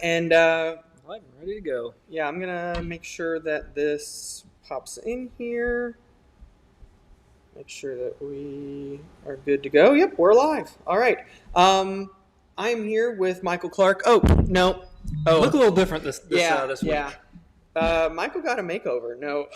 and I'm ready to go. yeah, I'm gonna make sure that this pops in here. Make sure that we are good to go. Yep, we're live. All right. I'm here with Michael Clark. Oh no. Oh, Look a little different this week. yeah. Michael got a makeover. No,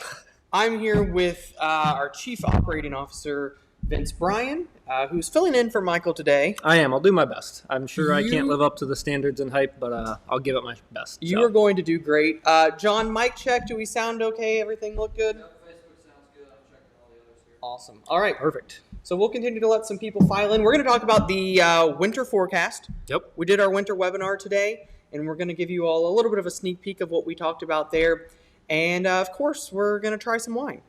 I'm here with our Chief Operating Officer, Vince Bryan, who's filling in for Michael today. I am. I'll do my best. I'm sure I can't live up to the standards and hype, but I'll give it my best. You are going to do great. John, mic check. Do we sound okay? Everything look good? Yep, Facebook sounds good. I'm checking all the others here. Awesome. All right. Perfect. So we'll continue to let some people file in. We're going to talk about the winter forecast. Yep. We did our winter webinar today, and we're going to give you all a little bit of a sneak peek of what we talked about there. And, of course, we're going to try some wine.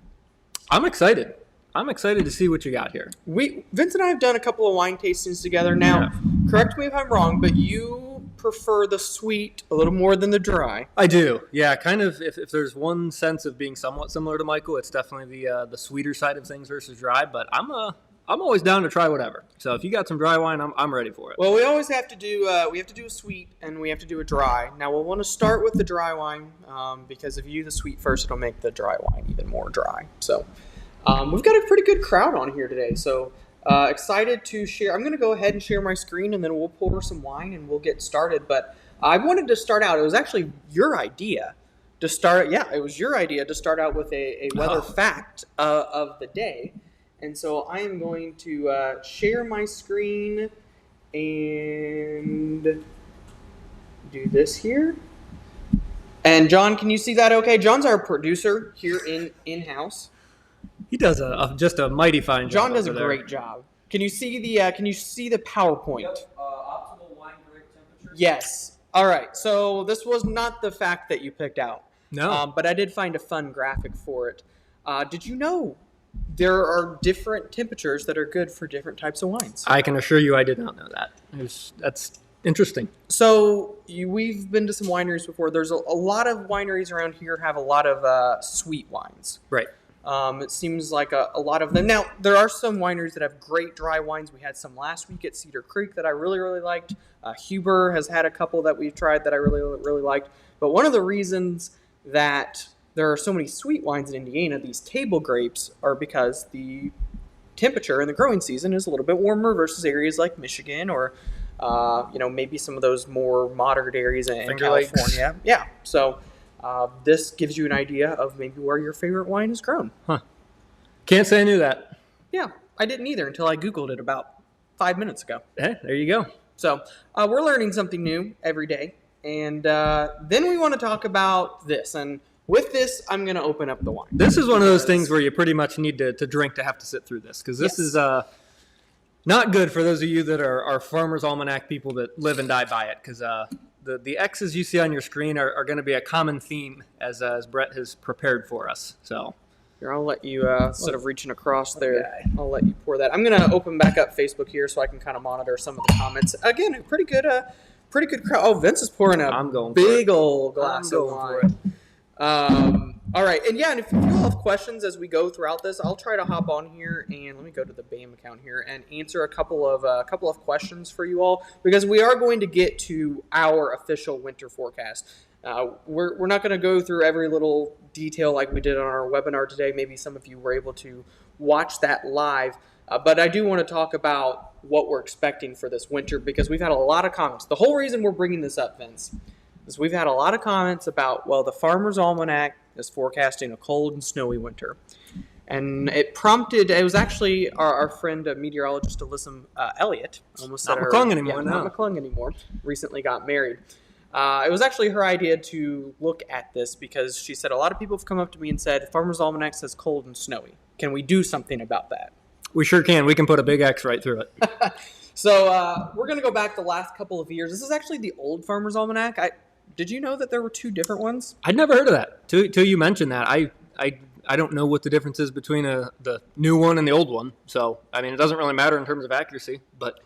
I'm excited. I'm excited to see what you got here. Vince and I have done a couple of wine tastings together. Now, correct me if I'm wrong, but you prefer the sweet a little more than the dry. I do. Yeah, kind of. If there's one sense of being somewhat similar to Michael, it's definitely the sweeter side of things versus dry. But I'm always down to try whatever. So if you got some dry wine, I'm ready for it. Well, we always have to do a sweet and we have to do a dry. Now we'll want to start with the dry wine because if you do the sweet first, it'll make the dry wine even more dry. So we've got a pretty good crowd on here today. So excited to share. I'm going to go ahead and share my screen and then we'll pour some wine and we'll get started. But I wanted to start out. It was actually your idea to start. Yeah, it was your idea to start out with a weather fact of the day. And so I am going to share my screen and do this here. And John, can you see that okay? John's our producer here in-house. He does just a mighty fine job. John does a great job. Can you see the PowerPoint? Yep, optimal wine grape temperature. Yes. All right. So this was not the fact that you picked out. No. But I did find a fun graphic for it. Did you know there are different temperatures that are good for different types of wines? I can assure you I did not know that. That's interesting. So we've been to some wineries before. There's a lot of wineries around here have a lot of sweet wines. Right. It seems like a lot of them. Now, there are some wineries that have great dry wines. We had some last week at Cedar Creek that I really, really liked. Huber has had a couple that we've tried that I really, really liked. But one of the reasons that there are so many sweet wines in Indiana, these table grapes, are because the temperature in the growing season is a little bit warmer versus areas like Michigan or, maybe some of those more moderate areas in California. Yeah. So this gives you an idea of maybe where your favorite wine is grown. Huh. Can't say I knew that. Yeah, I didn't either until I Googled it about 5 minutes ago. Hey, there you go. So we're learning something new every day. And then we want to talk about this. And with this, I'm going to open up the wine. This is one of those things where you pretty much need to drink to have to sit through this. Because this is not good for those of you that are Farmer's Almanac people that live and die by it. Because the X's you see on your screen are going to be a common theme as Brett has prepared for us. So here, I'll let you, instead of reaching across there, I'll let you pour that. I'm going to open back up Facebook here so I can kind of monitor some of the comments. Again, a pretty good crowd. Oh, Vince is pouring a big old glass of wine. All right, and if you all have questions as we go throughout this, I'll try to hop on here and let me go to the BAM account here and answer a couple of questions for you all because we are going to get to our official winter forecast. We're not going to go through every little detail like we did on our webinar today. Maybe some of you were able to watch that live, but I do want to talk about what we're expecting for this winter because we've had a lot of comments. The whole reason we're bringing this up, Vince, is we've had a lot of comments about, the Farmer's Almanac is forecasting a cold and snowy winter. And it was actually our friend, meteorologist Alyssa Elliott. Not McClung anymore now. Not McClung anymore. Recently got married. It was actually her idea to look at this because she said a lot of people have come up to me and said, Farmer's Almanac says cold and snowy. Can we do something about that? We sure can. We can put a big X right through it. So we're going to go back the last couple of years. This is actually the old Farmer's Almanac. Did you know that there were two different ones? I'd never heard of that. Till you mentioned that. I don't know what the difference is between the new one and the old one. So, I mean, it doesn't really matter in terms of accuracy. But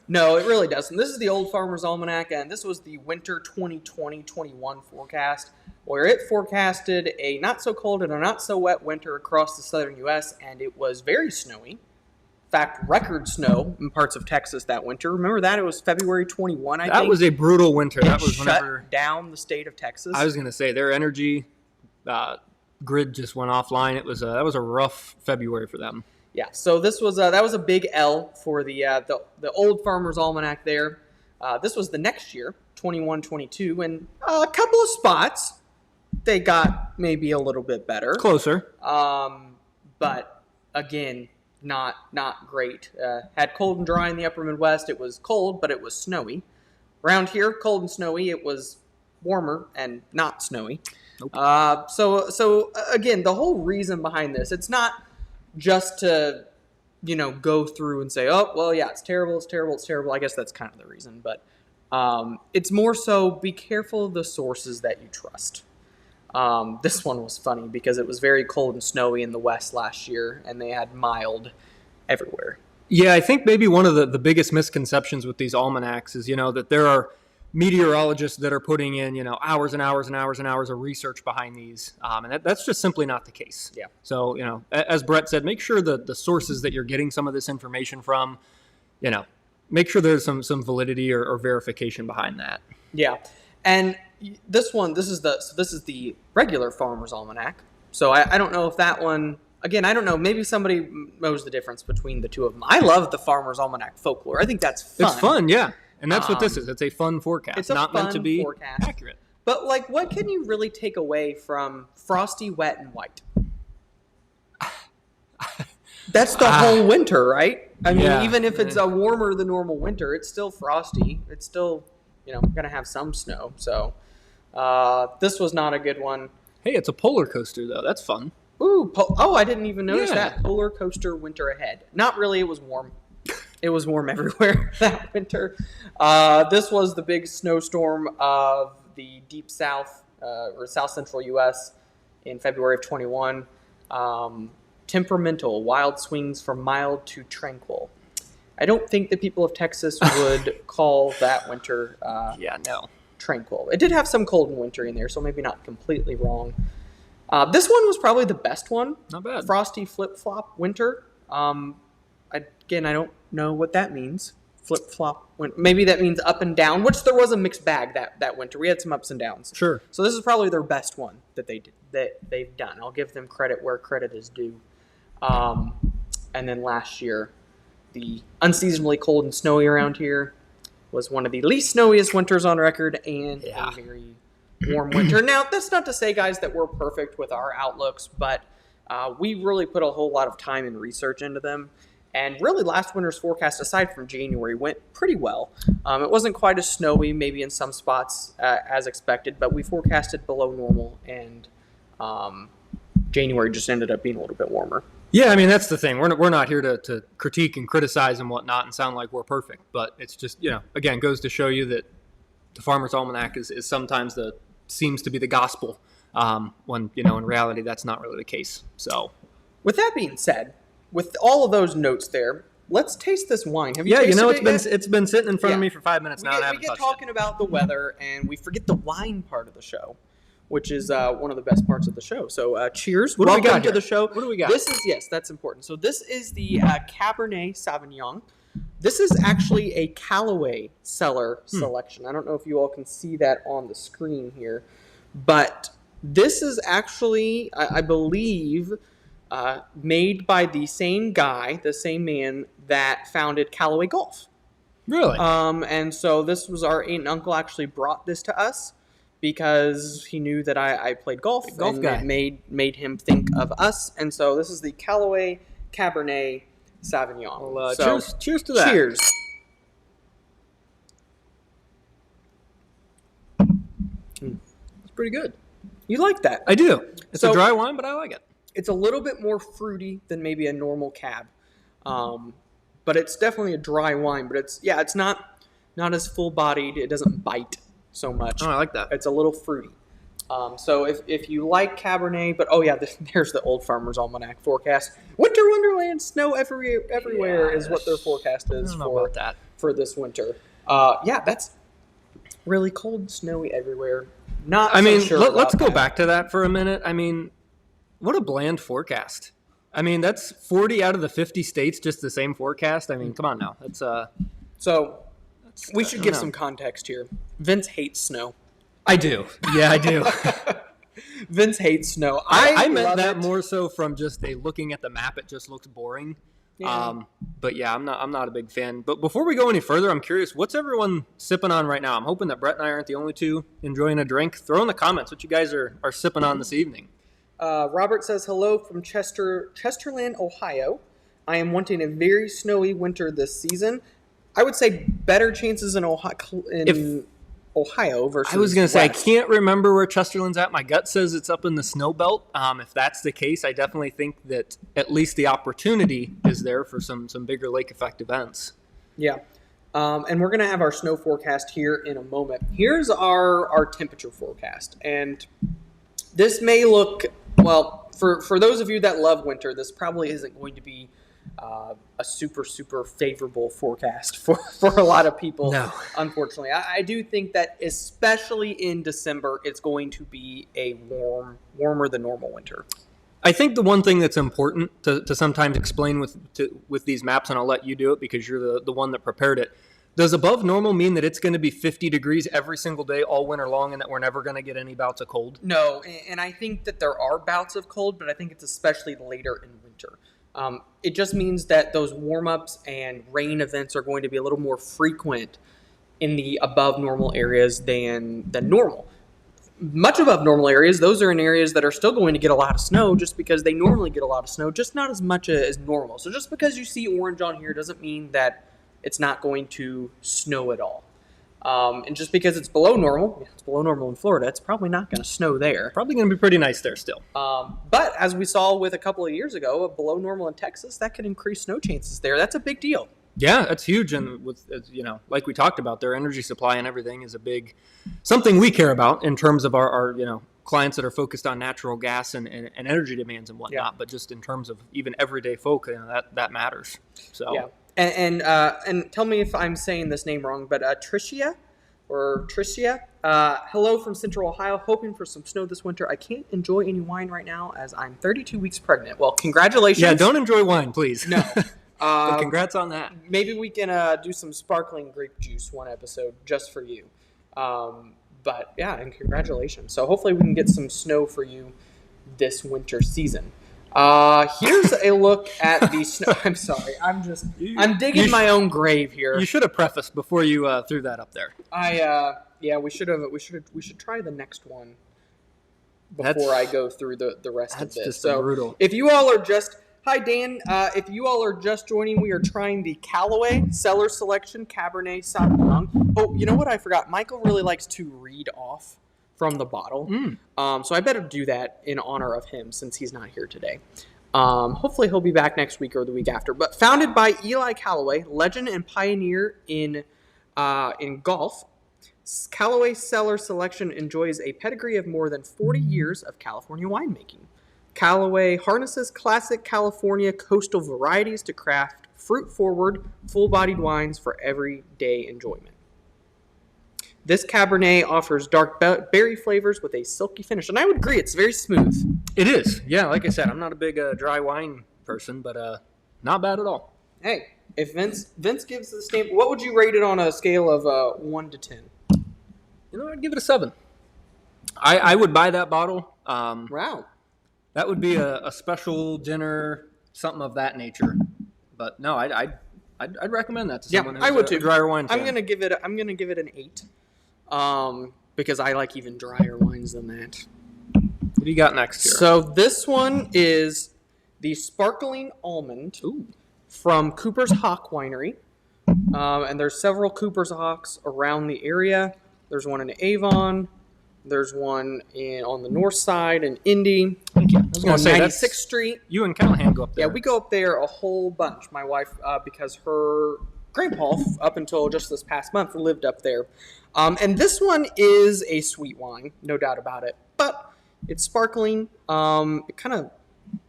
no, it really doesn't. This is the old Farmer's Almanac, and this was the winter 2020-21 forecast, where it forecasted a not-so-cold and a not-so-wet winter across the southern U.S., and it was very snowy. fact, record snow in parts of Texas that winter. Remember that? It was February 21, I think. That was a brutal winter. That was shut whenever down the state of Texas. I was going to say their energy grid just went offline. That was a rough February for them. Yeah, so this was that was a big L for the old Farmer's Almanac there. This was the next year, 21-22, and a couple of spots they got maybe a little bit better, Closer. but again, not great. Had cold and dry in the upper Midwest. It was cold, but it was snowy. Around here, cold and snowy. It was warmer and not snowy. Nope. So again, the whole reason behind this, it's not just to, go through and say, oh, well, yeah, it's terrible, it's terrible, it's terrible. I guess that's kind of the reason. But it's more so be careful of the sources that you trust. This one was funny because it was very cold and snowy in the West last year, and they had mild everywhere. Yeah, I think maybe one of the biggest misconceptions with these almanacs is, that there are meteorologists that are putting in, hours and hours and hours and hours of research behind these. And that's just simply not the case. Yeah. So, as Brett said, make sure the sources that you're getting some of this information from, make sure there's some validity or verification behind that. Yeah. And this is the regular Farmer's Almanac. So I don't know if that one, again, I don't know. Maybe somebody knows the difference between the two of them. I love the Farmer's Almanac folklore. I think that's fun. It's fun, yeah. And that's what this is. It's a fun forecast. It's not meant to be forecast. Accurate. But, what can you really take away from frosty, wet, and white? That's the whole winter, right? I mean, even if it's a warmer than normal winter, it's still frosty. It's still, going to have some snow. So, this was not a good one. Hey, it's a polar coaster, though. That's fun. Ooh, I didn't even notice that. Polar coaster winter ahead. Not really. It was warm. It was warm everywhere that winter. This was the big snowstorm of the deep south or south central U.S. in February of 21. Temperamental, wild swings from mild to tranquil. I don't think the people of Texas would call that winter tranquil. It did have some cold and wintry in there, so maybe not completely wrong. This one was probably the best one. Not bad. Frosty flip-flop winter. Again, I don't know what that means. Flip-flop. Maybe that means up and down, which there was a mixed bag that winter. We had some ups and downs. Sure. So this is probably their best one that they've done. I'll give them credit where credit is due. And then last year, the unseasonably cold and snowy around here was one of the least snowiest winters on record and a very warm winter. Now, that's not to say, guys, that we're perfect with our outlooks, but we really put a whole lot of time and research into them. And really, last winter's forecast, aside from January, went pretty well. It wasn't quite as snowy, maybe in some spots as expected, but we forecasted below normal, and January just ended up being a little bit warmer. Yeah, I mean, that's the thing. We're not here to critique and criticize and whatnot and sound like we're perfect, but it's just, again, goes to show you that the Farmer's Almanac is sometimes seems to be the gospel when, in reality, that's not really the case. So, with that being said, with all of those notes there, let's taste this wine. Have you tasted it? It's been sitting in front of me for 5 minutes now. And I haven't touched it. We get talking it. about the weather, and we forget the wine part of the show, which is one of the best parts of the show. So, cheers! Welcome to the show. What do we got? This is that's important. So this is the Cabernet Sauvignon. This is actually a Callaway cellar selection. I don't know if you all can see that on the screen here, but this is actually, I believe, made by the same guy, the same man that founded Callaway Golf. Really? And so this was our aunt and uncle actually brought this to us because he knew that I played golf. Golf guy. It made him think of us. And so this is the Callaway Cabernet Sauvignon. Well, cheers to that. Cheers. It's pretty good. You like that? I do. It's a dry wine, but I like it. It's a little bit more fruity than maybe a normal cab. But it's definitely a dry wine. But it's not as full-bodied. It doesn't bite so much. Oh, I like that. It's a little fruity. So if you like Cabernet, but there's the Old Farmer's Almanac forecast. Winter wonderland, snow everywhere is what their forecast is for this winter. That's really cold, snowy everywhere. Let's go back to that for a minute. I mean, what a bland forecast. I mean, that's 40 out of the 50 states, just the same forecast. I mean, come on now. We should give some context here. Vince hates snow. I do. Yeah, I do. Vince hates snow. I meant that more so from just looking at the map. It just looks boring. Yeah. But yeah, I'm not a big fan. But before we go any further, I'm curious, what's everyone sipping on right now? I'm hoping that Brett and I aren't the only two enjoying a drink. Throw in the comments what you guys are sipping on this evening. Robert says, hello from Chesterland, Ohio. I am wanting a very snowy winter this season. I would say better chances in Ohio versus I was going to say, I West. can't remember where Chesterland's at. My gut says it's up in the snow belt. If that's the case, I definitely think that at least the opportunity is there for some bigger lake effect events. Yeah. And we're going to have our snow forecast here in a moment. Here's our temperature forecast. And this may look, well, for those of you that love winter, this probably isn't going to be a super favorable forecast for a lot of people. No. Unfortunately, I do think that especially in December, it's going to be a warmer than normal winter. I think the one thing that's important to sometimes explain with these maps, and I'll let you do it because you're the one that prepared it. Does above normal mean that it's going to be 50 degrees every single day all winter long and that we're never going to get any bouts of cold? No, and I think that there are bouts of cold, but I think it's especially later in winter. It just means that those warm-ups and rain events are going to be a little more frequent in the above normal areas than normal. Much above normal areas, those are in areas that are still going to get a lot of snow just because they normally get a lot of snow, just not as much as normal. So just because you see orange on here doesn't mean that it's not going to snow at all. And just because it's below normal in Florida, it's probably not going to snow there. Probably going to be pretty nice there still. But as we saw with a couple of years ago, below normal in Texas, that could increase snow chances there. That's a big deal. Yeah, that's huge. And with, like we talked about, their energy supply and everything is something we care about in terms of our clients that are focused on natural gas and energy demands and whatnot. Yeah. But just in terms of even everyday folk, that matters. So yeah. And tell me if I'm saying this name wrong, but Tricia, hello from Central Ohio, hoping for some snow this winter. I can't enjoy any wine right now as I'm 32 weeks pregnant. Well, congratulations. Yeah, don't enjoy wine, please. No. But congrats on that. Maybe we can do some sparkling grape juice one episode just for you. But yeah, and congratulations. So hopefully we can get some snow for you this winter season. Here's a look at the snow. I'm sorry. I'm digging my own grave here. You should have prefaced before you threw that up there. We should try the next one before I go through the rest of this. That's just so brutal. If you all are just hi Dan, if you all are just joining, we are trying the Callaway Cellar Selection Cabernet Sauvignon. Oh, you know what I forgot? Michael really likes to read off from the bottle. So I better do that in honor of him since he's not here today. Hopefully he'll be back next week or the week after. But founded by Eli Callaway, legend and pioneer in golf, Callaway Cellar Selection enjoys a pedigree of more than 40 years of California winemaking. Callaway harnesses classic California coastal varieties to craft fruit-forward, full-bodied wines for everyday enjoyment. This Cabernet offers dark berry flavors with a silky finish. And I would agree, it's very smooth. It is. Yeah, like I said, I'm not a big dry wine person, but not bad at all. Hey, if Vince gives the stamp, what would you rate it on a scale of 1 to 10? I'd give it a 7. I would buy that bottle. Wow. That would be a special dinner, something of that nature. But no, I'd recommend that to someone who's I would too. A drier wine fan. I'm gonna give it an 8. Because I like even drier wines than that. What do you got next here? So this one is the Sparkling Almond from Cooper's Hawk Winery. And there's several Cooper's Hawks around the area. There's one in Avon. There's one on the north side in Indy. Thank you. I was going to say 96th Street. You and Callahan go up there. Yeah, we go up there a whole bunch. My wife, because her grandpa, up until just this past month, lived up there. And this one is a sweet wine, no doubt about it. But it's sparkling. It kind of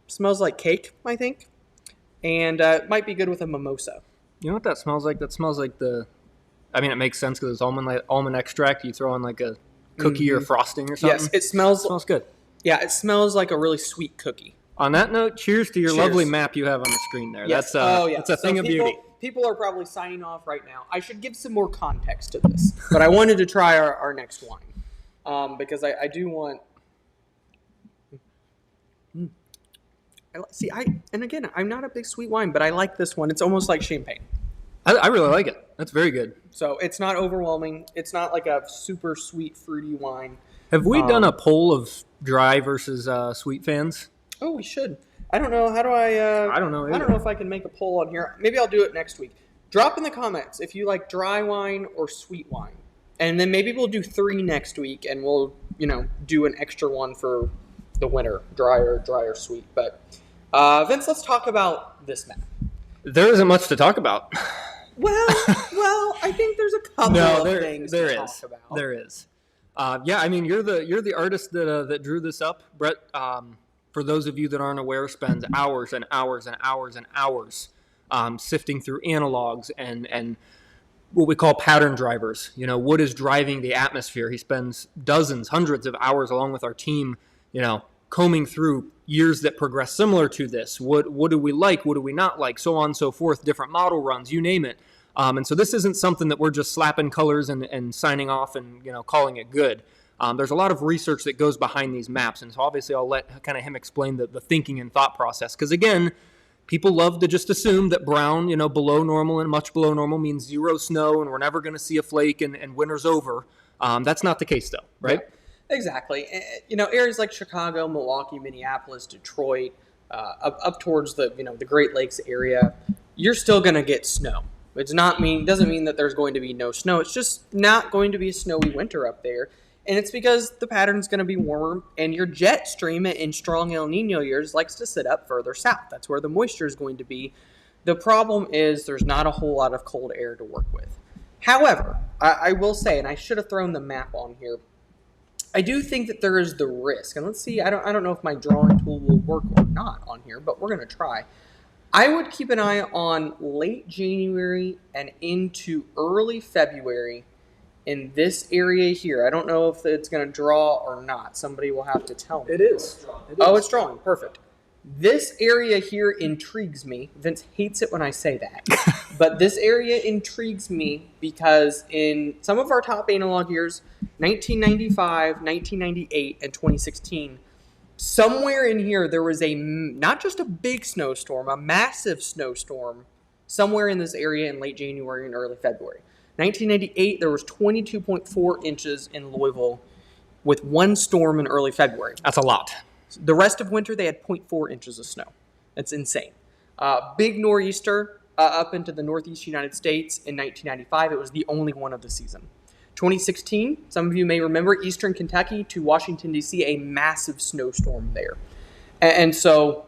smells like cake, I think. And it might be good with a mimosa. You know what that smells like? That smells like it makes sense because it's almond extract. You throw in like a cookie or frosting or something. Yes, it smells good. Yeah, it smells like a really sweet cookie. On that note, cheers to your Cheers. lovely map you have on the screen there. Yes. That's a thing of beauty. People are probably signing off right now. I should give some more context to this, but I wanted to try our next wine because I do want. And again, I'm not a big sweet wine, but I like this one. It's almost like champagne. I really like it. That's very good. So it's not overwhelming. It's not like a super sweet, fruity wine. Have we done a poll of dry versus sweet fans? Oh, we should. I don't know. How do I? I don't know either. I don't know if I can make a poll on here. Maybe I'll do it next week. Drop in the comments if you like dry wine or sweet wine, and then maybe we'll do 3 next week, and we'll do an extra one for the winter, dry or sweet. But Vince, let's talk about this map. There isn't much to talk about. Well, I think there's a couple of things to talk about. There is. Yeah, I mean, you're the artist that drew this up, Brett. For those of you that aren't aware, spends hours and hours and hours and hours sifting through analogs and what we call pattern drivers. What is driving the atmosphere? He spends dozens, hundreds of hours along with our team, combing through years that progress similar to this. What do we like? What do we not like? So on and so forth, different model runs, you name it. And so this isn't something that we're just slapping colors and signing off and calling it good. There's a lot of research that goes behind these maps, and so obviously I'll let kind of him explain the thinking and thought process. Because again, people love to just assume that brown, below normal and much below normal means 0 snow, and we're never going to see a flake and winter's over. That's not the case, though, right? Yeah, exactly. Areas like Chicago, Milwaukee, Minneapolis, Detroit, up towards the the Great Lakes area, you're still going to get snow. Doesn't mean that there's going to be no snow. It's just not going to be a snowy winter up there. And it's because the pattern's going to be warmer, and your jet stream in strong El Nino years likes to sit up further south. That's where the moisture is going to be. The problem is there's not a whole lot of cold air to work with. However, I will say, and I should have thrown the map on here, I do think that there is the risk. And let's see, I don't know if my drawing tool will work or not on here, but we're going to try. I would keep an eye on late January and into early February in this area here. I don't know if it's going to draw or not. Somebody will have to tell me. It is. It's drawing. Perfect. This area here intrigues me. Vince hates it when I say that. But this area intrigues me because in some of our top analog years, 1995, 1998, and 2016, somewhere in here there was not just a big snowstorm, a massive snowstorm somewhere in this area in late January and early February. 1998, there was 22.4 inches in Louisville with one storm in early February. That's a lot. The rest of winter, they had 0.4 inches of snow. That's insane. Big nor'easter up into the northeast United States in 1995. It was the only one of the season. 2016, some of you may remember, eastern Kentucky to Washington, D.C., a massive snowstorm there. And so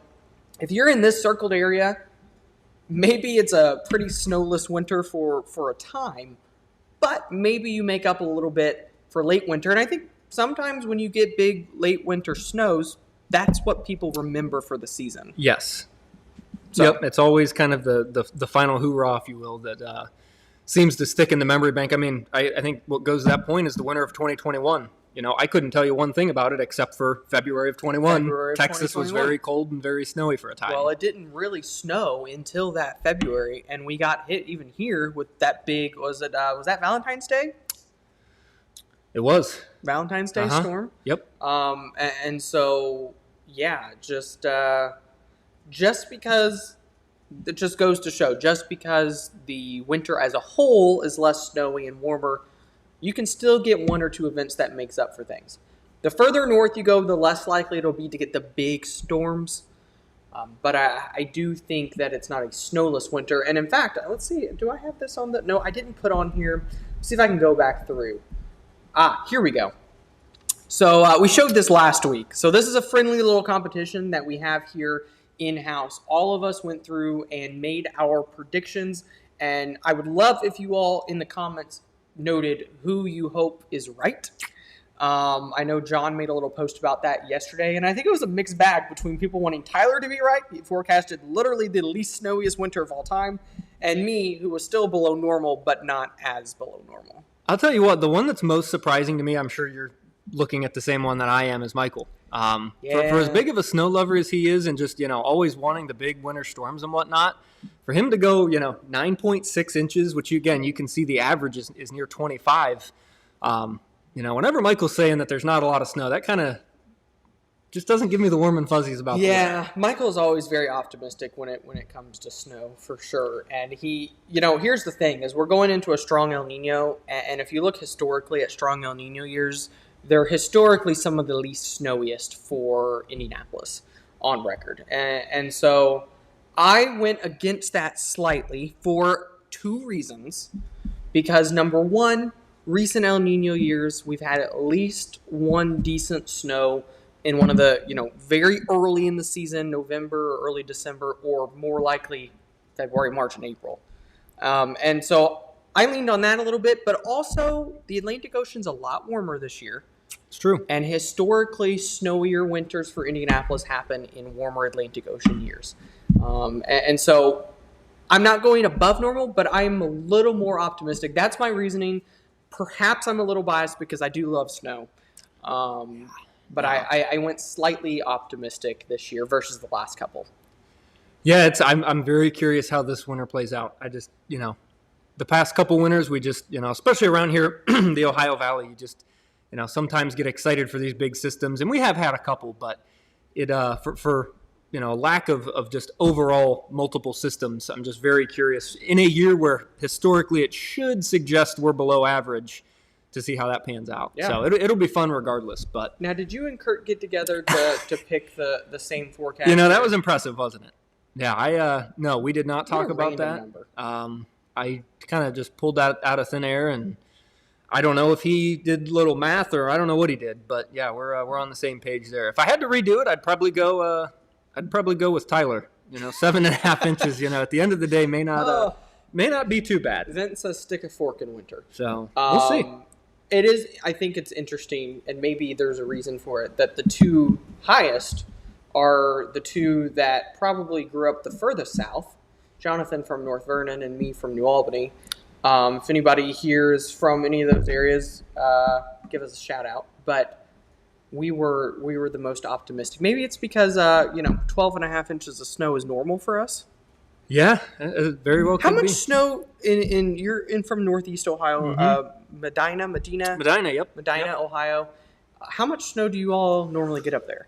if you're in this circled area, maybe it's a pretty snowless winter for a time, but maybe you make up a little bit for late winter. And I think sometimes when you get big late winter snows, that's what people remember for the season. Yes. So, yep. It's always kind of the final hoorah, if you will, that seems to stick in the memory bank. I mean, I think what goes to that point is the winter of 2021. I couldn't tell you one thing about it except for February of 21. Texas was very cold and very snowy for a time. Well, it didn't really snow until that February, and we got hit even here with that big, was that Valentine's Day? It was. Valentine's Day storm? Yep. And so, yeah, just because it just goes to show, just because the winter as a whole is less snowy and warmer, you can still get 1 or 2 events that makes up for things. The further north you go, the less likely it'll be to get the big storms. But I do think that it's not a snowless winter. And in fact, let's see, do I have this on the... No, I didn't put on here. Let's see if I can go back through. Here we go. So we showed this last week. So this is a friendly little competition that we have here in-house. All of us went through and made our predictions. And I would love if you all in the comments noted who you hope is right. I know John made a little post about that yesterday, and I think it was a mixed bag between people wanting Tyler to be right. He forecasted literally the least snowiest winter of all time, and me, who was still below normal, but not as below normal. I'll tell you what, the one that's most surprising to me, I'm sure you're looking at the same one that I am as Michael. For Yeah. as big of a snow lover as he is and just, always wanting the big winter storms and whatnot, for him to go, 9.6 inches, which, again, you can see the average is near 25. Whenever Michael's saying that there's not a lot of snow, that kind of just doesn't give me the warm and fuzzies about the weather. Michael is always very optimistic when it comes to snow, for sure. And he, here's the thing, is we're going into a strong El Nino, and if you look historically at strong El Nino years, they're historically some of the least snowiest for Indianapolis on record. And so I went against that slightly for two reasons. Because number one, recent El Nino years, we've had at least one decent snow in one of the, very early in the season, November, early December, or more likely February, March, and April. And so I leaned on that a little bit, but also the Atlantic Ocean's a lot warmer this year. It's true. And historically, snowier winters for Indianapolis happen in warmer Atlantic Ocean years. And so I'm not going above normal, but I'm a little more optimistic. That's my reasoning. Perhaps I'm a little biased because I do love snow. But I went slightly optimistic this year versus the last couple. Yeah, I'm very curious how this winter plays out. I just, the past couple winters, we just, especially around here, the Ohio Valley, you just, sometimes get excited for these big systems. And we have had a couple, but it for lack of just overall multiple systems, I'm just very curious in a year where historically it should suggest we're below average to see how that pans out. Yeah. So it'll be fun regardless. But now, did you and Kurt get together to pick the same forecast? that was impressive, wasn't it? Yeah, no, we did not talk about that. Number. I kind of just pulled that out of thin air, and I don't know if he did little math or I don't know what he did, but yeah, we're on the same page there. If I had to redo it, I'd probably go with Tyler. 7.5 inches. At the end of the day, may not be too bad. Vince says stick a fork in winter. So we'll see. It is. I think it's interesting, and maybe there's a reason for it, that the two highest are the two that probably grew up the furthest south. Jonathan from North Vernon and me from New Albany. If anybody here is from any of those areas, give us a shout out. But we were the most optimistic. Maybe it's because 12.5 inches of snow is normal for us. Yeah, it very well could be. How much snow you're in from Northeast Ohio? Mm-hmm. Medina, yep. Ohio. How much snow do you all normally get up there?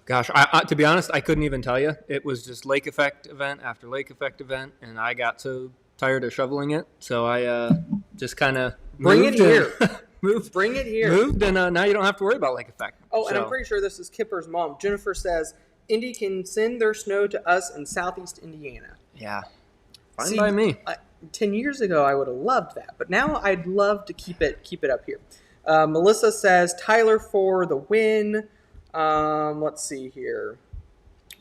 Gosh, I to be honest, I couldn't even tell you. It was just lake effect event after lake effect event, and I got so tired of shoveling it, so I just kind of bring it here. Bring it here. Moved, and now you don't have to worry about lake effect. Oh, and I'm pretty sure this is Kipper's mom. Jennifer says Indy can send their snow to us in Southeast Indiana. Yeah, fine by me. 10 years ago, I would have loved that, but now I'd love to keep it up here. Melissa says Tyler for the win. Let's see here.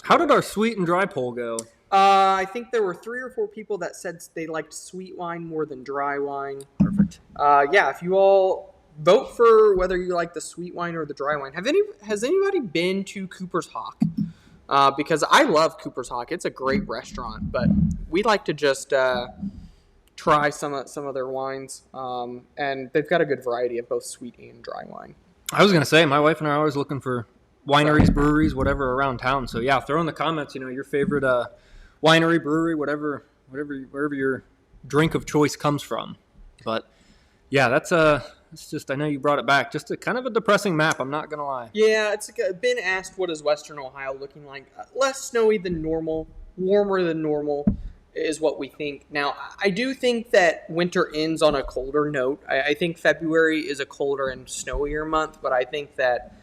How did our sweet and dry poll go? I think there were 3 or 4 people that said they liked sweet wine more than dry wine. Perfect. Yeah, if you all vote for whether you like the sweet wine or the dry wine. Has anybody been to Cooper's Hawk? Because I love Cooper's Hawk. It's a great restaurant, but we'd like to just try some of their wines. And they've got a good variety of both sweet and dry wine. I was gonna say, my wife and I are always looking for wineries, breweries, whatever around town. So yeah, throw in the comments, your favorite winery, brewery, wherever your drink of choice comes from. But yeah, it's just, I know you brought it back. Just a kind of a depressing map, I'm not gonna lie. Yeah, it's been asked what is Western Ohio looking like. Less snowy than normal, warmer than normal is what we think. Now, I do think that winter ends on a colder note. I think February is a colder and snowier month, but I think that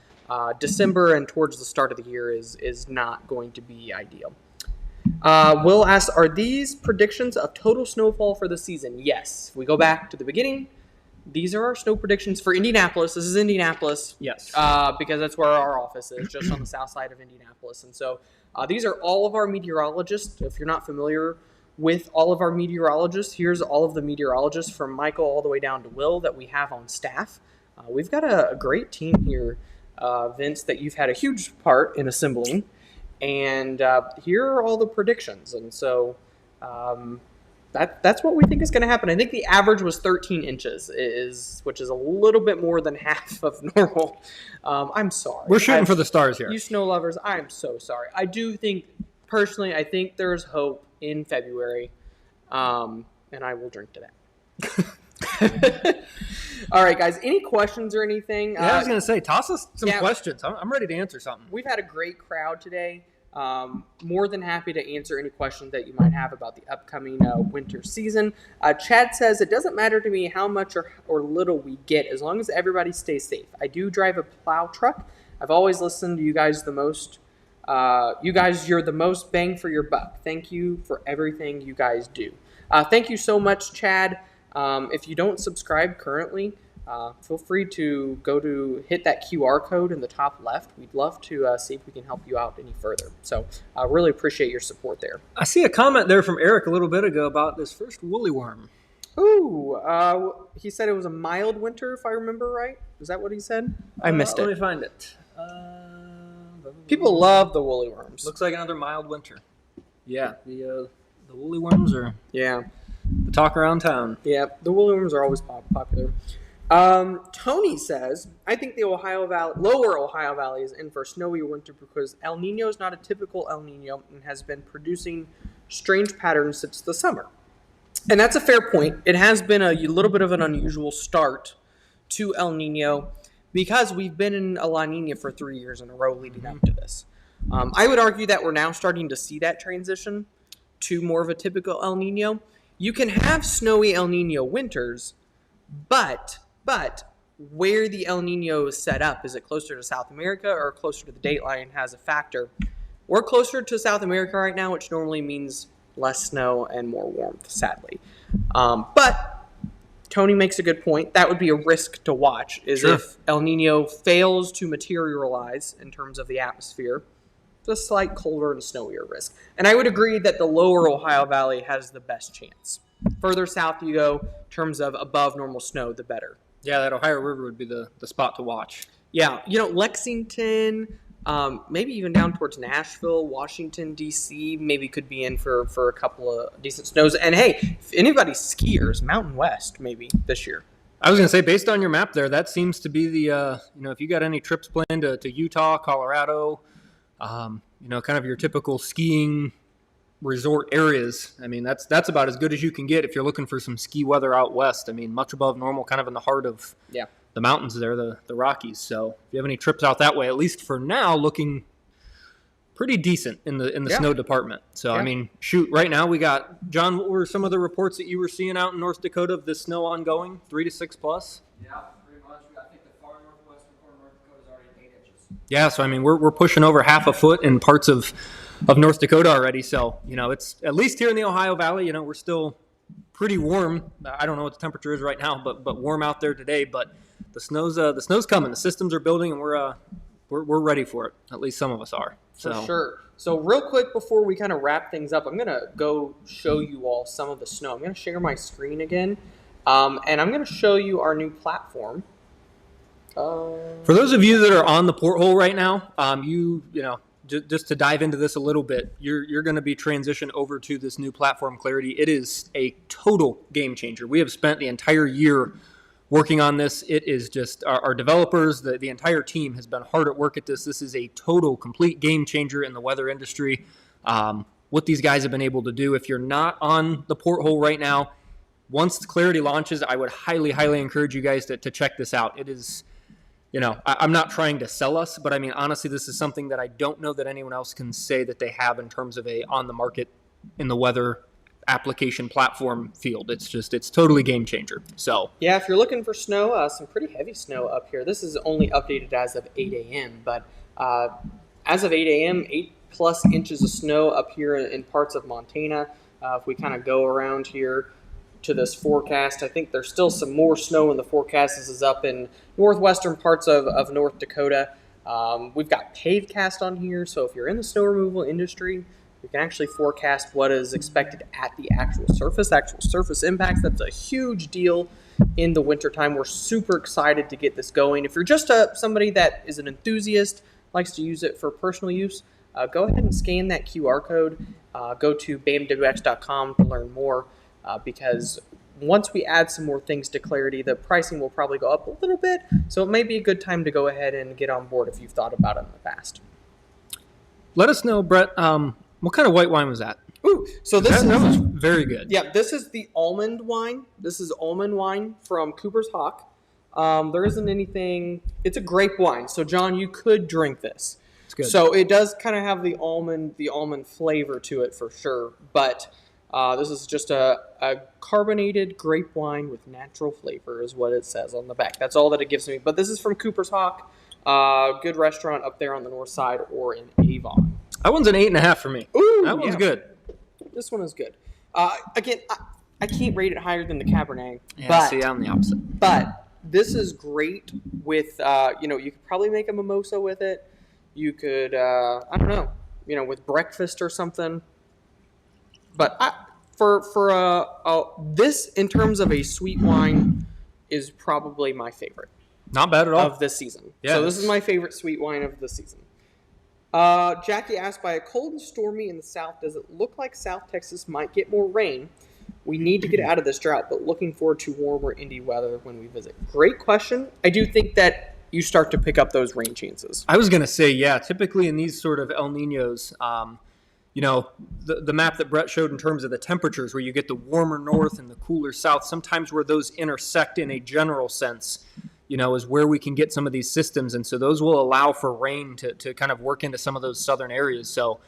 December and towards the start of the year is not going to be ideal. Will asks, are these predictions of total snowfall for the season? Yes. If we go back to the beginning, these are our snow predictions for Indianapolis. This is Indianapolis. Yes. Because that's where our office is, just on the south side of Indianapolis. And so these are all of our meteorologists. If you're not familiar with all of our meteorologists, here's all of the meteorologists from Michael all the way down to Will that we have on staff. We've got a great team here, Vince, that you've had a huge part in assembling. And here are all the predictions. And so That's what we think is going to happen. I think the average was 13 inches, which is a little bit more than half of normal. I'm sorry. We're shooting for the stars here. You snow lovers, I'm so sorry. I do think, personally, I think there's hope in February, and I will drink to that. All right, guys. Any questions or anything? Yeah, I was going to say, toss us some questions. I'm ready to answer something. We've had a great crowd today. More than happy to answer any questions that you might have about the upcoming winter season. Chad says, it doesn't matter to me how much or little we get as long as everybody stays safe. I do drive a plow truck. I've always listened to you guys the most. You're the most bang for your buck. Thank you for everything you guys do. Thank you so much, Chad. If you don't subscribe currently, feel free to hit that QR code in the top left. We'd love to see if we can help you out any further. So I really appreciate your support there. I see a comment there from Eric a little bit ago about this first woolly worm. Ooh, he said it was a mild winter, if I remember right. Is that what he said? I missed it. Let me find it. People love the woolly worms. Looks like another mild winter. Yeah, the woolly worms are the talk around town. Yeah, the woolly worms are always popular. Tony says, I think the lower Ohio Valley is in for a snowy winter because El Nino is not a typical El Nino and has been producing strange patterns since the summer. And that's a fair point. It has been a little bit of an unusual start to El Nino because we've been in a La Nina for 3 years in a row leading up to this. I would argue that we're now starting to see that transition to more of a typical El Nino. You can have snowy El Nino winters, but where the El Nino is set up, is it closer to South America or closer to the dateline has a factor. We're closer to South America right now, which normally means less snow and more warmth, sadly. But Tony makes a good point. That would be a risk to watch, is if El Nino fails to materialize in terms of the atmosphere, it's a slight colder and snowier risk. And I would agree that the lower Ohio Valley has the best chance. Further south you go, in terms of above normal snow, the better. Yeah, that Ohio River would be the spot to watch. Yeah, Lexington, maybe even down towards Nashville, Washington, D.C., maybe could be in for a couple of decent snows. And hey, if anybody's skiers, Mountain West maybe this year. I was going to say, based on your map there, that seems to be the, if you got any trips planned to Utah, Colorado, kind of your typical skiing resort areas. I mean, that's about as good as you can get if you're looking for some ski weather out west. I mean, much above normal, kind of in the heart of the mountains there, the Rockies. So if you have any trips out that way, at least for now, looking pretty decent in the snow department. So, I mean, shoot, right now we got, John, what were some of the reports that you were seeing out in North Dakota of the snow ongoing, 3 to 6 plus? Yeah, pretty much. I think the far northwestern corner of North Dakota is already at 8 inches. Yeah, so I mean, we're pushing over half a foot in parts of North Dakota already. So, it's at least here in the Ohio Valley, we're still pretty warm. I don't know what the temperature is right now, but warm out there today. But the snow's coming. The systems are building, and we're ready for it. At least some of us are. So. For sure. So real quick before we kind of wrap things up, I'm going to go show you all some of the snow. I'm going to share my screen again, and I'm going to show you our new platform. For those of you that are on the porthole right now, just to dive into this a little bit, you're going to be transitioned over to this new platform, Clarity. It is a total game changer. We have spent the entire year working on this. It is just our developers, the entire team has been hard at work at this. This is a total, complete game changer in the weather industry. What these guys have been able to do. If you're not on the porthole right now, once the Clarity launches, I would highly, highly encourage you guys to check this out. It is, I'm not trying to sell us, but I mean, honestly, this is something that I don't know that anyone else can say that they have in terms of a on the market in the weather application platform field. It's totally game changer. So yeah, if you're looking for snow, some pretty heavy snow up here. This is only updated as of 8 a.m., but as of 8 a.m., 8+ inches of snow up here in parts of Montana. If we kind of go around here to this forecast, I think there's still some more snow in the forecast. This is up in northwestern parts of North Dakota. We've got PaveCast on here, so if you're in the snow removal industry, you can actually forecast what is expected at the actual surface impacts. That's a huge deal in the wintertime. We're super excited to get this going. If you're just somebody that is an enthusiast, likes to use it for personal use, go ahead and scan that QR code. Go to bamwx.com to learn more. because once we add some more things to Clarity, the pricing will probably go up a little bit. So it may be a good time to go ahead and get on board if you've thought about it in the past. Let us know, Brett, what kind of white wine was that? Ooh, so that was very good. Yeah, this is the almond wine. This is almond wine from Cooper's Hawk. There isn't anything. It's a grape wine. So, John, you could drink this. It's good. So it does kind of have the almond flavor to it for sure. But this is just a carbonated grape wine with natural flavor is what it says on the back. That's all that it gives me. But this is from Cooper's Hawk. Good restaurant up there on the north side or in Avon. That one's an 8.5 for me. Ooh, that one's good. This one is good. Again, I can't rate it higher than the Cabernet. Yeah, but, see, I'm the opposite. But this is great with, you could probably make a mimosa with it. You could, I don't know, with breakfast or something. But this, in terms of a sweet wine, is probably my favorite. Not bad at all. Of this season. Yeah, so this is my favorite sweet wine of the season. Jackie asked, by a cold and stormy in the south, does it look like South Texas might get more rain? We need to get out of this drought, but looking forward to warmer, Indy weather when we visit. Great question. I do think that you start to pick up those rain chances. I was going to say, yeah, typically in these sort of El Niños, the map that Brett showed in terms of the temperatures, where you get the warmer north and the cooler south, sometimes where those intersect in a general sense, is where we can get some of these systems. And so those will allow for rain to kind of work into some of those southern areas. So,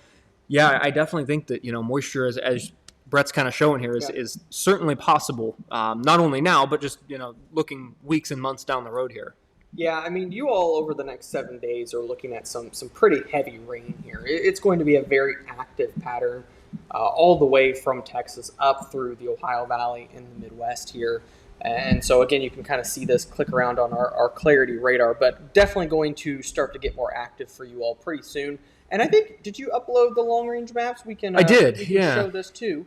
yeah, I definitely think that, moisture, as Brett's kind of showing here, is certainly possible, not only now, but just, looking weeks and months down the road here. Yeah, I mean, you all over the next 7 days are looking at some pretty heavy rain here. It's going to be a very active pattern all the way from Texas up through the Ohio Valley in the Midwest here. And so, again, you can kind of see this click around on our Clarity radar, but definitely going to start to get more active for you all pretty soon. And I think, did you upload the long-range maps? We can. I did, we can yeah. show this too.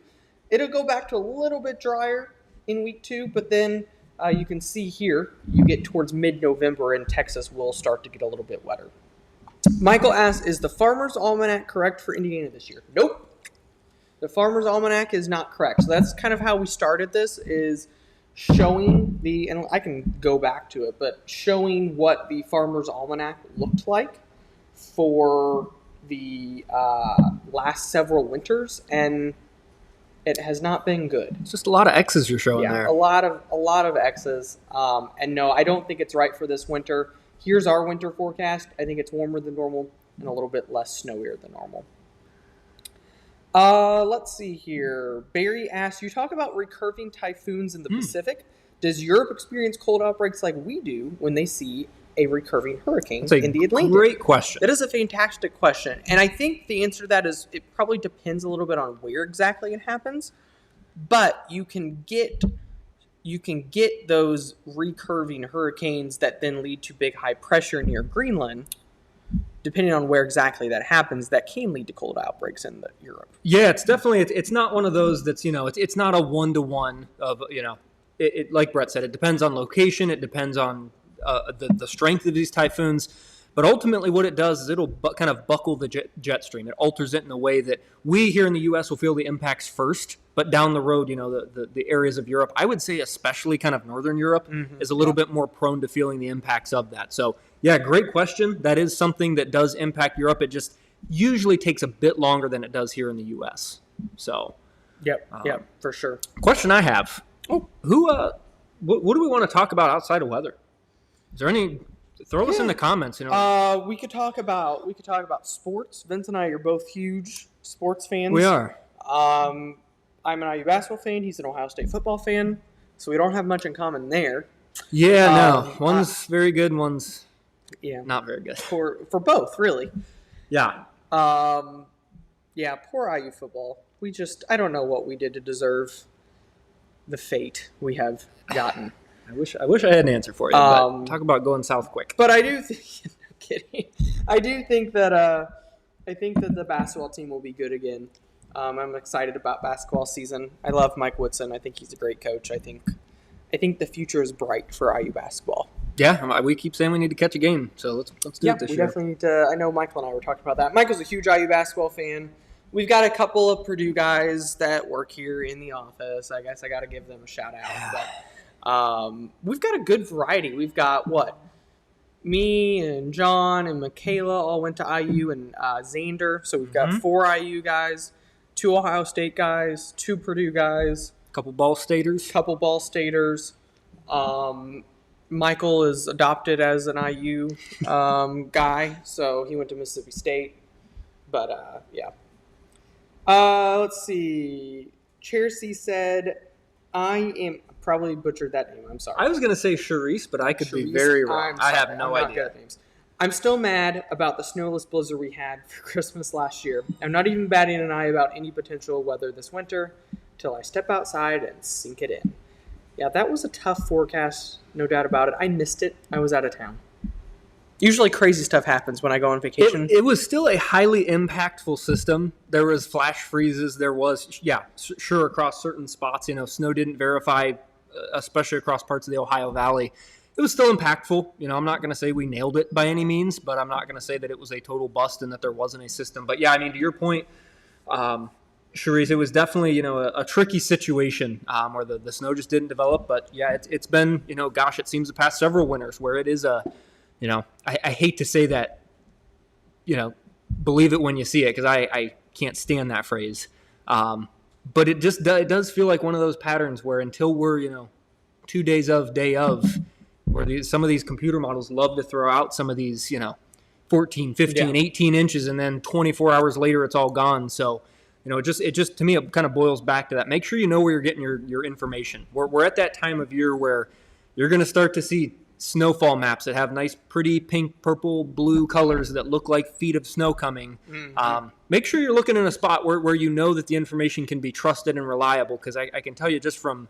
It'll go back to a little bit drier in week 2, but then you can see here, you get towards mid-November and Texas will start to get a little bit wetter. Michael asks, is the Farmer's Almanac correct for Indiana this year? Nope. The Farmer's Almanac is not correct. So that's kind of how we started this, is showing and I can go back to it, but showing what the Farmer's Almanac looked like for the last several winters, and it has not been good. It's just a lot of X's you're showing there. A lot of X's. And no, I don't think it's right for this winter. Here's our winter forecast. I think it's warmer than normal and a little bit less snowier than normal. Let's see here. Barry asks, you talk about recurving typhoons in the Pacific. Does Europe experience cold outbreaks like we do when they see a recurving hurricane in the Atlantic? Great question. That is a fantastic question. And I think the answer to that is it probably depends a little bit on where exactly it happens. But you can get those recurving hurricanes that then lead to big high pressure near Greenland. Depending on where exactly that happens, that can lead to cold outbreaks in Europe. Yeah, it's definitely, it's not one of those that's, it's not a one-to-one of, it like Brett said, it depends on location, it depends on the strength of these typhoons. But ultimately what it does is it'll kind of buckle the jet stream. It alters it in a way that we here in the U.S. will feel the impacts first, but down the road, the areas of Europe, I would say especially kind of Northern Europe, is a little bit more prone to feeling the impacts of that. So, yeah, great question. That is something that does impact Europe. It just usually takes a bit longer than it does here in the U.S. So, Yep, for sure. Question I have. What do we want to talk about outside of weather? Is there any... Throw us in the comments. We could talk about sports. Vince and I are both huge sports fans. We are. I'm an IU basketball fan. He's an Ohio State football fan. So we don't have much in common there. Yeah, no. One's very good. One's not very good. For both, really. Yeah. Poor IU football. I don't know what we did to deserve the fate we have gotten. I wish I had an answer for you. But talk about going south quick. But I do think, no kidding. I do think that the basketball team will be good again. I'm excited about basketball season. I love Mike Woodson. I think he's a great coach. I think the future is bright for IU basketball. Yeah, we keep saying we need to catch a game, so let's do it this year. We definitely need to. I know Michael and I were talking about that. Michael's a huge IU basketball fan. we've got a couple of Purdue guys that work here in the office. I guess I got to give them a shout out. But we've got a good variety. We've got me and John and Michaela all went to IU, and Xander. So we've got 4 IU guys, 2 Ohio State guys, 2 Purdue guys. Couple Ball Staters. Michael is adopted as an IU guy, so he went to Mississippi State. But, yeah. Let's see. Chersey said, I am probably butchered that name. I'm sorry. I was going to say Charisse, but I could be very wrong. I have no idea. I'm still mad about the snowless blizzard we had for Christmas last year. I'm not even batting an eye about any potential weather this winter till I step outside and sink it in. Yeah, that was a tough forecast, no doubt about it. I missed it. I was out of town. Usually crazy stuff happens when I go on vacation. It was still a highly impactful system. There was flash freezes. There was, sure, across certain spots. Snow didn't verify, especially across parts of the Ohio Valley. It was still impactful. I'm not going to say we nailed it by any means, but I'm not going to say that it was a total bust and that there wasn't a system. But, yeah, I mean, to your point, Charisse, it was definitely, a tricky situation where the snow just didn't develop. But, yeah, it's been, it seems the past several winters where it is a – I hate to say that, believe it when you see it, because I can't stand that phrase. But it does feel like one of those patterns where until we're, 2 days day of, where some of these computer models love to throw out some of these, 14, 15, 18 inches, and then 24 hours later it's all gone. So, it just to me, it kind of boils back to that. Make sure you know where you're getting your information. We're at that time of year where you're going to start to see snowfall maps that have nice, pretty pink, purple, blue colors that look like feet of snow coming. Make sure you're looking in a spot where you know that the information can be trusted and reliable, because I can tell you just from,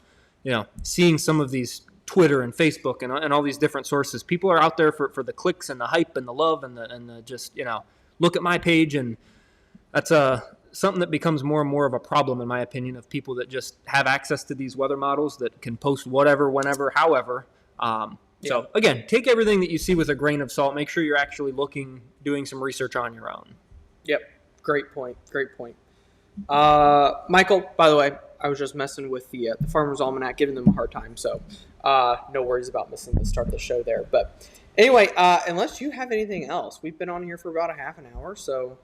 seeing some of these Twitter and Facebook and all these different sources, people are out there for the clicks and the hype and the love and the just, look at my page, and that's something that becomes more and more of a problem, in my opinion, of people that just have access to these weather models that can post whatever, whenever, however. So, again, take everything that you see with a grain of salt. Make sure you're actually doing some research on your own. Yep. Great point. Michael, by the way, I was just messing with the Farmer's Almanac, giving them a hard time. So, no worries about missing the start of the show there. But anyway, unless you have anything else, we've been on here for about a half an hour. So,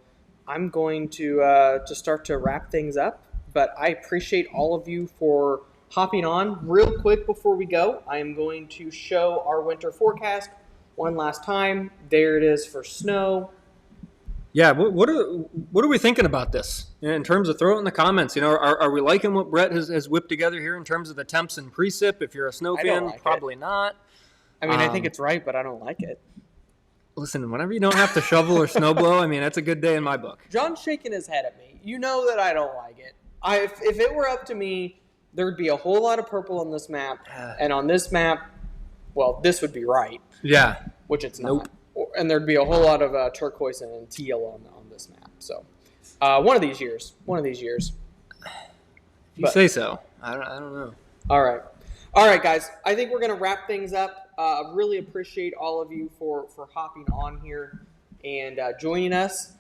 I'm going to start to wrap things up. But I appreciate all of you for hopping on. Real quick before we go, I am going to show our winter forecast one last time. There it is for snow. Yeah, what are we thinking about this in terms of, throw it in the comments? Are we liking what Brett has whipped together here in terms of the temps and precip? If you're a snow fan, probably not. I mean, I think it's right, but I don't like it. Listen, whenever you don't have to shovel or snow blow, I mean, that's a good day in my book. John's shaking his head at me. You know that I don't like it. If it were up to me, there would be a whole lot of purple on this map, and on this map, well, this would be right. Yeah. Which it's not. And there'd be a whole lot of turquoise and teal on this map. So, one of these years. If you say so. I don't know. All right, guys. I think we're going to wrap things up. Really appreciate all of you for hopping on here and joining us.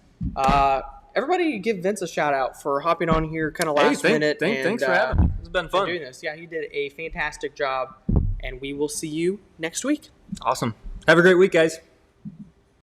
Everybody give Vince a shout out for hopping on here kind of last minute. Thanks for having me. It's been fun doing this. Yeah, he did a fantastic job, and we will see you next week. Awesome. Have a great week, guys.